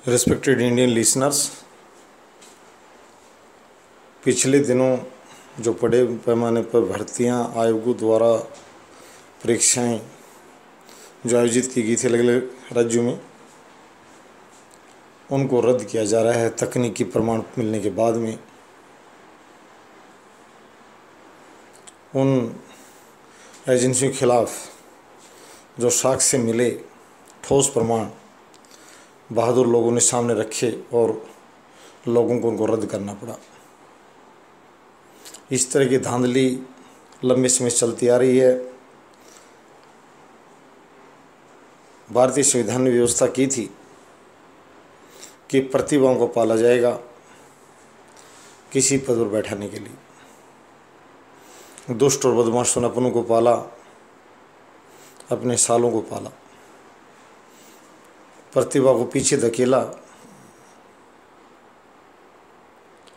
Respected Indian listeners, पिछले दिनों जो बड़े पैमाने पर भर्तियां आयोगों द्वारा परीक्षाएं जो आयोजित की गई थी अलग अलग राज्यों में, उनको रद्द किया जा रहा है तकनीकी प्रमाण मिलने के बाद में। उन एजेंसियों के खिलाफ जो साक्ष्य मिले, ठोस प्रमाण बहादुर लोगों ने सामने रखे और लोगों को उनको रद्द करना पड़ा। इस तरह की धांधली लंबे समय से चलती आ रही है। भारतीय संविधान ने व्यवस्था की थी कि प्रतिभाओं को पाला जाएगा किसी पद पर बैठाने के लिए। दुष्ट और बदमाशों ने अपनों को पाला, अपने सालों को पाला, प्रतिभा को पीछे धकेला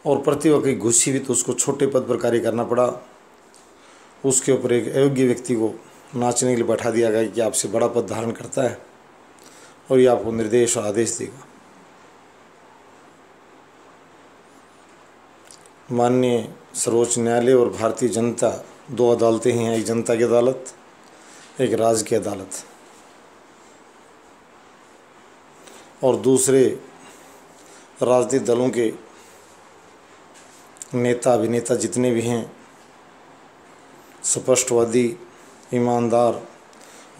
और प्रतिभा की घुसी भी तो उसको छोटे पद पर कार्य करना पड़ा। उसके ऊपर एक अयोग्य व्यक्ति को नाचने के लिए बैठा दिया गया कि आपसे बड़ा पद धारण करता है और ये आपको निर्देश और आदेश देगा। माननीय सर्वोच्च न्यायालय और भारतीय जनता, दो अदालतें ही हैं, एक जनता की अदालत, एक राज्य की अदालत, और दूसरे राजनीतिक दलों के नेता अभिनेता जितने भी हैं, स्पष्टवादी, ईमानदार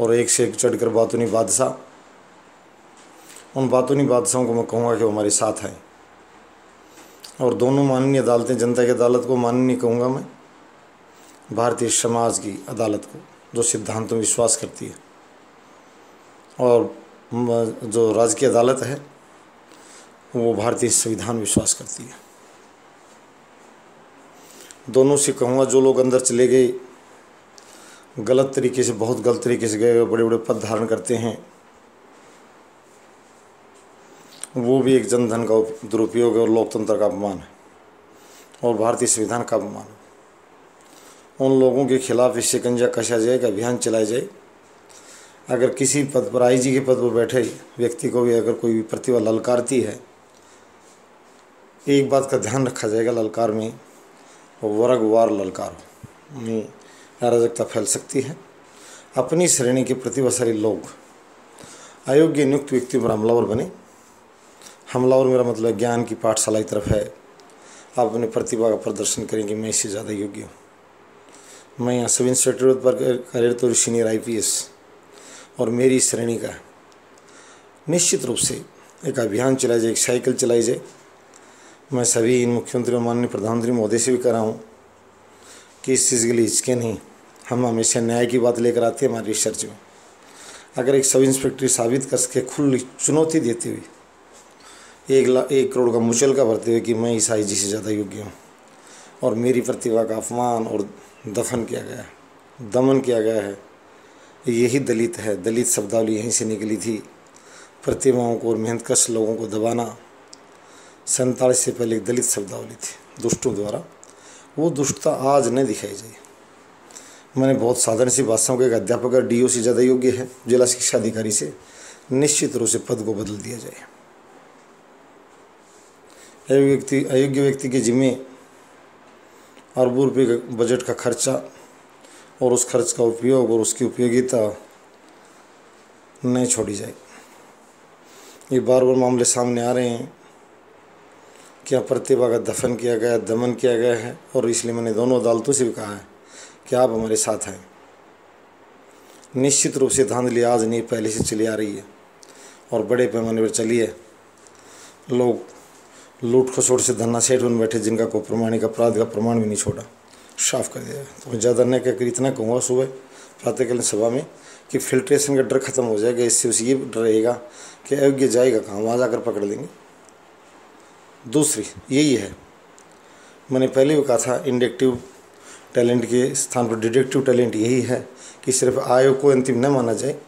और एक से एक चढ़कर बातूनी बादशाह, उन बातूनी बादशाहों को मैं कहूँगा कि वो हमारे साथ हैं। और दोनों माननीय अदालतें, जनता की अदालत को माननीय नहीं कहूँगा मैं, भारतीय समाज की अदालत को जो सिद्धांतों में विश्वास करती है, और जो राज्य की अदालत है वो भारतीय संविधान में विश्वास करती है। दोनों से कहूँगा, जो लोग अंदर चले गए गलत तरीके से, बहुत गलत तरीके से गए, बड़े बड़े पद धारण करते हैं, वो भी एक जनधन का दुरुपयोग है और लोकतंत्र का अपमान है और भारतीय संविधान का अपमान है। उन लोगों के खिलाफ इस शिकंजा कसा जाए, अभियान चलाया जाए। अगर किसी पद पर, आईजी के पद पर बैठे व्यक्ति को भी अगर कोई प्रतिभा ललकारती है, एक बात का ध्यान रखा जाएगा, ललकार में वर्गवार ललकार हो, नहीं अराजकता फैल सकती है। अपनी श्रेणी के प्रतिभाशाली लोग अयोग्य नियुक्त व्यक्तियों पर हमलावर बने। हमलावर मेरा मतलब ज्ञान की पाठशाला की तरफ है। आप अपनी प्रतिभा का प्रदर्शन करेंगे, मैं इससे ज़्यादा योग्य हूँ, मैं यहाँ सब इंस्पेक्टर पर कार्यरत और सीनियर IPS और मेरी श्रेणी का निश्चित रूप से एक अभियान चलाया जाए, एक साइकिल चलाई जाए। मैं सभी इन मुख्यमंत्री और माननीय प्रधानमंत्री महोदय से भी कर रहा हूँ कि इस चीज़ के लिए हिचके नहीं। हम हमेशा न्याय की बात लेकर आते हैं हमारी रिसर्च में। अगर एक सब इंस्पेक्टर साबित कर सके, खुली चुनौती देते हुए, 1 करोड़ का मुचलका भरते हुए कि मैं इस IG से ज़्यादा योग्य हूँ और मेरी प्रतिभा का अपमान और दफन किया गया है, दमन किया गया है, यही दलित है। दलित शब्दावली यहीं से निकली थी। प्रतिभाओं को और मेहनतकश लोगों को दबाना 47 से पहले एक दलित शब्दावली थी दुष्टों द्वारा। वो दुष्टता आज न दिखाई जाए। मैंने बहुत साधारण सी भाषाओं के एक अध्यापक और DO से ज़्यादा योग्य है, जिला शिक्षा अधिकारी से निश्चित रूप से पद को बदल दिया जाए। अयोग्य व्यक्ति के जिम्मे अरबों रुपये का बजट का खर्चा और उस खर्च का उपयोग और उसकी उपयोगिता नहीं छोड़ी जाए। ये बार बार मामले सामने आ रहे हैं, क्या प्रतिभा का दफन किया गया, दमन किया गया है, और इसलिए मैंने दोनों अदालतों से भी कहा है कि आप हमारे साथ हैं। निश्चित रूप से धांधली आज नहीं, पहले से चली आ रही है और बड़े पैमाने पर चली है। लोग लूट खसोट से धन्ना सेठ बन बैठे, जिनका कोई प्रमाणिक अपराध का प्रमाण भी नहीं छोड़ा, साफ कर दिया। तो मैं ज़्यादा नहीं कहकर इतना कहूँगा सुबह प्रातःकालीन सभा में कि फिल्ट्रेशन का डर खत्म हो जाएगा। इससे उसे ये डर रहेगा कि अयोग्य जाएगा कहाँ, वहाँ जाकर पकड़ लेंगे। दूसरी यही है, मैंने पहले भी कहा था, इंडक्टिव टैलेंट के स्थान पर डिडक्टिव टैलेंट यही है कि सिर्फ आयोग को अंतिम न माना जाए।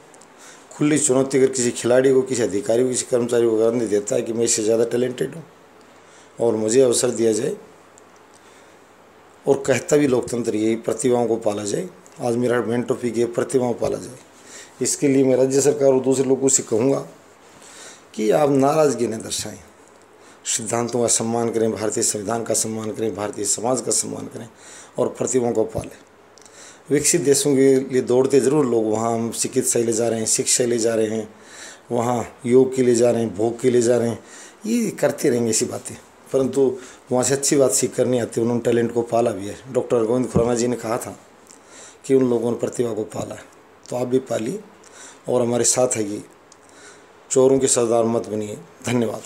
खुली चुनौती अगर किसी खिलाड़ी को, किसी अधिकारी को, किसी कर्मचारी को गारंटी देता है कि मैं इससे ज़्यादा टैलेंटेड हूँ और मुझे अवसर दिया जाए, और कहता भी लोकतंत्र यही, प्रतिभाओं को पाला जाए। आज मेरा मेन टॉपिक है, प्रतिभाओं को पाला जाए। इसके लिए मैं राज्य सरकार और दूसरे लोगों से कहूँगा कि आप नाराज़गी न दर्शाएं, सिद्धांतों का सम्मान करें, भारतीय संविधान का सम्मान करें, भारतीय समाज का सम्मान करें और प्रतिभाओं को पालें। विकसित देशों के लिए दौड़ते ज़रूर लोग, वहाँ हम चिकित्सा ले जा रहे हैं, शिक्षा ले जा रहे हैं, वहाँ योग के लिए जा रहे हैं, भोग के लिए जा रहे हैं, ये करते रहेंगे ऐसी बातें, परंतु वहाँ से अच्छी बात सीख कर नहीं आती। उन्होंने टैलेंट को पाला भी है। डॉक्टर गोविंद खुराना जी ने कहा था कि उन लोगों ने प्रतिभा को पाला है, तो आप भी पालिए और हमारे साथ है कि चोरों के सरदार मत बनिए। धन्यवाद।